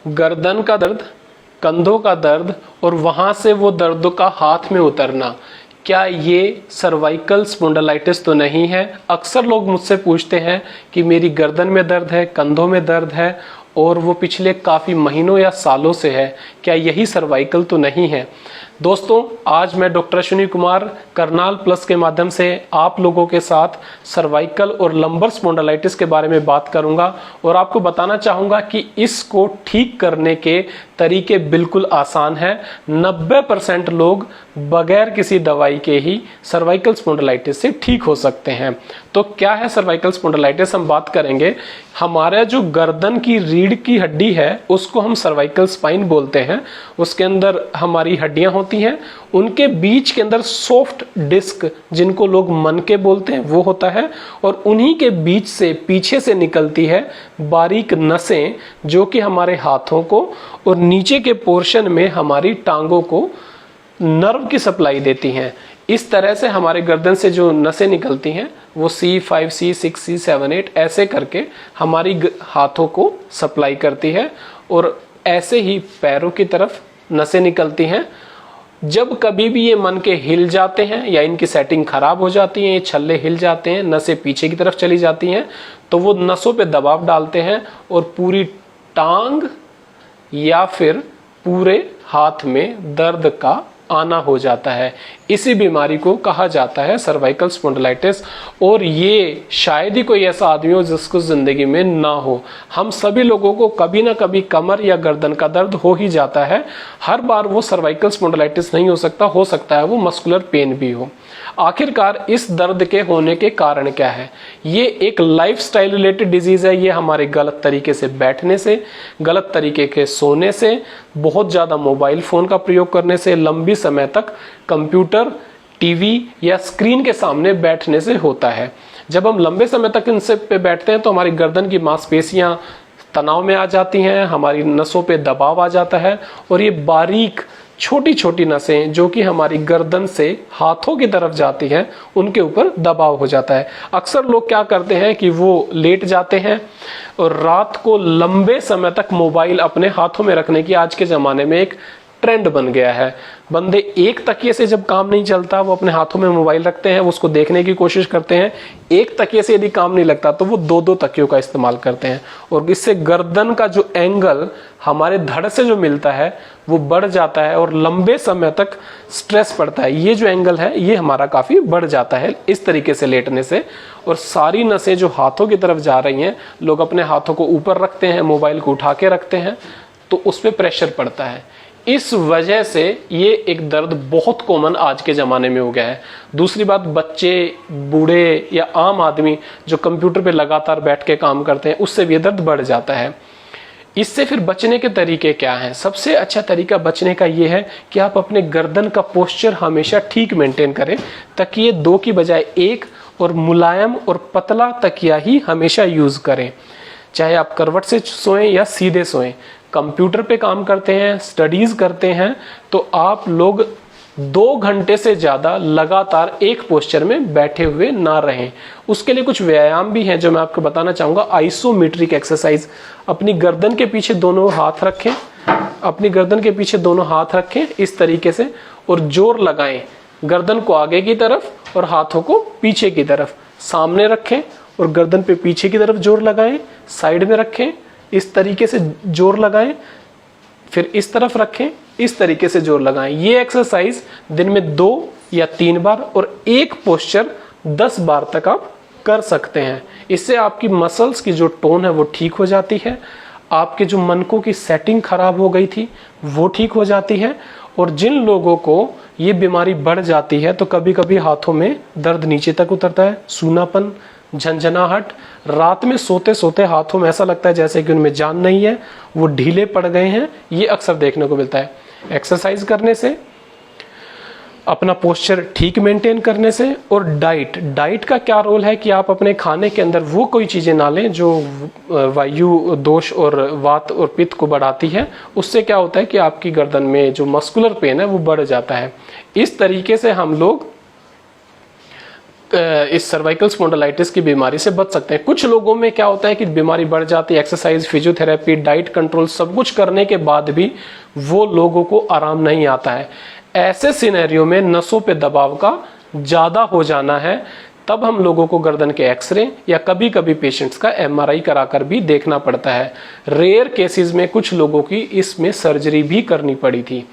गर्दन का दर्द, कंधों का दर्द और वहां से वो दर्द का हाथ में उतरना, क्या ये सर्वाइकल स्पॉन्डिलाइटिस तो नहीं है? अक्सर लोग मुझसे पूछते हैं कि मेरी गर्दन में दर्द है, कंधों में दर्द है और वो पिछले काफ़ी महीनों या सालों से है, क्या यही सर्वाइकल तो नहीं है? दोस्तों, आज मैं डॉक्टर अश्विनी कुमार करनाल प्लस के माध्यम से आप लोगों के साथ सर्वाइकल और लंबर स्पॉन्डिलाइटिस के बारे में बात करूंगा और आपको बताना चाहूंगा कि इसको ठीक करने के तरीके बिल्कुल आसान हैं। 90% लोग बगैर किसी दवाई के ही सर्वाइकल स्पॉन्डिलाइटिस से ठीक हो सकते हैं। तो क्या है सर्वाइकल स्पॉन्डिलाइटिस, हम बात करेंगे। हमारा जो गर्दन की रीढ़ की हड्डी है उसको हम सर्वाइकल स्पाइन बोलते हैं। उसके अंदर हमारी हड्डियां होती हैं, उनके बीच के अंदर सॉफ्ट डिस्क, जिनको लोग मनके बोलते हैं, वो होता है और उन्हीं के बीच से पीछे से निकलती है बारीक नसें, जो कि हमारे हाथों को और नीचे के पोर्शन में हमारी टांगों को नर्व की सप्लाई देती हैं। इस तरह से हमारे गर्दन से जो नसें निकलती हैं वो C5, C6, C7, 8 ऐसे करके हमारी हाथों को सप्लाई करती है और ऐसे ही पैरों की तरफ नसें निकलती हैं। जब कभी भी ये मन के हिल जाते हैं या इनकी सेटिंग खराब हो जाती है, ये छल्ले हिल जाते हैं, नसें पीछे की तरफ चली जाती हैं, तो वो नसों पे दबाव डालते हैं और पूरी टांग या फिर पूरे हाथ में दर्द का आना हो जाता है। इसी बीमारी को कहा जाता है सर्वाइकल स्पॉन्डिलाइटिस और ये शायद ही कोई ऐसा आदमी हो जिसको जिंदगी में ना हो। हम सभी लोगों को कभी ना कभी कमर या गर्दन का दर्द हो ही जाता है। हर बार वो सर्वाइकल स्पॉन्डिलाइटिस नहीं हो सकता है वो मस्कुलर पेन भी हो। आखिरकार इस दर्द के होने के कारण क्या है? ये एक लाइफस्टाइल रिलेटेड डिजीज है। ये हमारे गलत तरीके से बैठने से, गलत तरीके के सोने से, बहुत ज्यादा मोबाइल फोन का प्रयोग करने से, लंबी समय तक कंप्यूटर, टीवी या स्क्रीन के सामने बैठने से होता है। जब हम लंबे समय तक इनसे पे बैठते हैं तो हमारी गर्दन की मांसपेशियां तनाव में आ जाती हैं, हमारी नसों पे दबाव आ जाता है और ये बारीक छोटी छोटी नसें जो कि हमारी गर्दन से हाथों की तरफ जाती हैं, उनके ऊपर दबाव हो जाता है। अक्सर लोग क्या करते हैं कि वो लेट जाते हैं और रात को लंबे समय तक मोबाइल अपने हाथों में रखने की आज के ज़माने में एक ट्रेंड बन गया है। बंदे एक तकिए से जब काम नहीं चलता वो अपने हाथों में मोबाइल रखते हैं, उसको देखने की कोशिश करते हैं। एक तकिए से यदि काम नहीं लगता तो वो दो तकियों का इस्तेमाल करते हैं और इससे गर्दन का जो एंगल हमारे धड़ से जो मिलता है वो बढ़ जाता है और लंबे समय तक स्ट्रेस पड़ता है। ये जो एंगल है ये हमारा काफी बढ़ जाता है इस तरीके से लेटने से और सारी नसें जो हाथों की तरफ जा रही हैं, लोग अपने हाथों को ऊपर रखते हैं, मोबाइल को उठा के रखते हैं तो उस पर प्रेशर पड़ता है। इस वजह से ये एक दर्द बहुत कॉमन आज के ज़माने में हो गया है। दूसरी बात, बच्चे, बूढ़े या आम आदमी जो कंप्यूटर पे लगातार बैठ के काम करते हैं उससे भी ये दर्द बढ़ जाता है। इससे फिर बचने के तरीके क्या हैं? सबसे अच्छा तरीका बचने का ये है कि आप अपने गर्दन का पोस्चर हमेशा ठीक मेंटेन करें, तकिए 2 की बजाय 1 और मुलायम और पतला तकिया ही हमेशा यूज़ करें। चाहे आप करवट से सोएं या सीधे सोएं। कंप्यूटर पे काम करते हैं, स्टडीज करते हैं तो आप लोग 2 घंटे से ज़्यादा लगातार एक पोस्चर में बैठे हुए ना रहें। उसके लिए कुछ व्यायाम भी हैं जो मैं आपको बताना चाहूँगा। आइसोमेट्रिक एक्सरसाइज, अपनी गर्दन के पीछे दोनों हाथ रखें, अपनी गर्दन के पीछे दोनों हाथ रखें इस तरीके से और जोर लगाएं। गर्दन को आगे की तरफ और हाथों को पीछे की तरफ, सामने रखें और गर्दन पे पीछे की तरफ जोर लगाएं, साइड में रखें, इस तरीके से जोर लगाएं, फिर इस तरफ रखें, इस तरीके से जोर लगाएं। ये एक्सरसाइज दिन में 2 या 3 बार और एक पोस्चर 10 बार तक आप कर सकते हैं। इससे आपकी मसल्स की जो टोन है वो ठीक हो जाती है, आपके जो मनकों की सेटिंग खराब हो गई थी वो ठीक हो जाती है और जिन लोगों को ये बीमारी बढ़ जाती है तो कभी कभी हाथों में दर्द नीचे तक उतरता है, सूनापन, झंझनाहट, रात में सोते सोते हाथों में ऐसा लगता है जैसे कि उनमें जान नहीं है, वो ढीले पड़ गए हैं, ये अक्सर देखने को मिलता है। एक्सरसाइज करने से, अपना पोस्चर ठीक मेंटेन करने से और डाइट का क्या रोल है कि आप अपने खाने के अंदर वो कोई चीज़ें ना लें जो वायु दोष और वात और पित्त को बढ़ाती है। उससे क्या होता है कि आपकी गर्दन में जो मस्कुलर पेन है वो बढ़ जाता है। इस तरीके से हम लोग इस सर्वाइकल स्पॉन्डिलाइटिस की बीमारी से बच सकते हैं। कुछ लोगों में क्या होता है कि बीमारी बढ़ जाती है, एक्सरसाइज, फिजियोथेरेपी, डाइट कंट्रोल सब कुछ करने के बाद भी वो लोगों को आराम नहीं आता है। ऐसे सिनेरियो में नसों पे दबाव का ज़्यादा हो जाना है, तब हम लोगों को गर्दन के एक्सरे या कभी कभी पेशेंट्स का एमआरआई कराकर भी देखना पड़ता है। रेयर केसेस में कुछ लोगों की इसमें सर्जरी भी करनी पड़ी थी,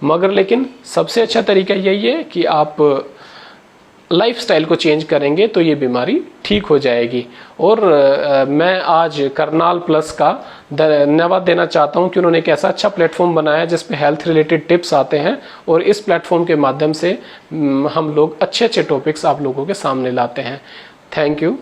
मगर लेकिन सबसे अच्छा तरीका यही है कि आप लाइफस्टाइल को चेंज करेंगे तो ये बीमारी ठीक हो जाएगी। और मैं आज करनाल प्लस का धन्यवाद देना चाहता हूं कि उन्होंने एक ऐसा अच्छा प्लेटफॉर्म बनाया जिस पे हेल्थ रिलेटेड टिप्स आते हैं, और इस प्लेटफॉर्म के माध्यम से हम लोग अच्छे अच्छे टॉपिक्स आप लोगों के सामने लाते हैं। Thank you.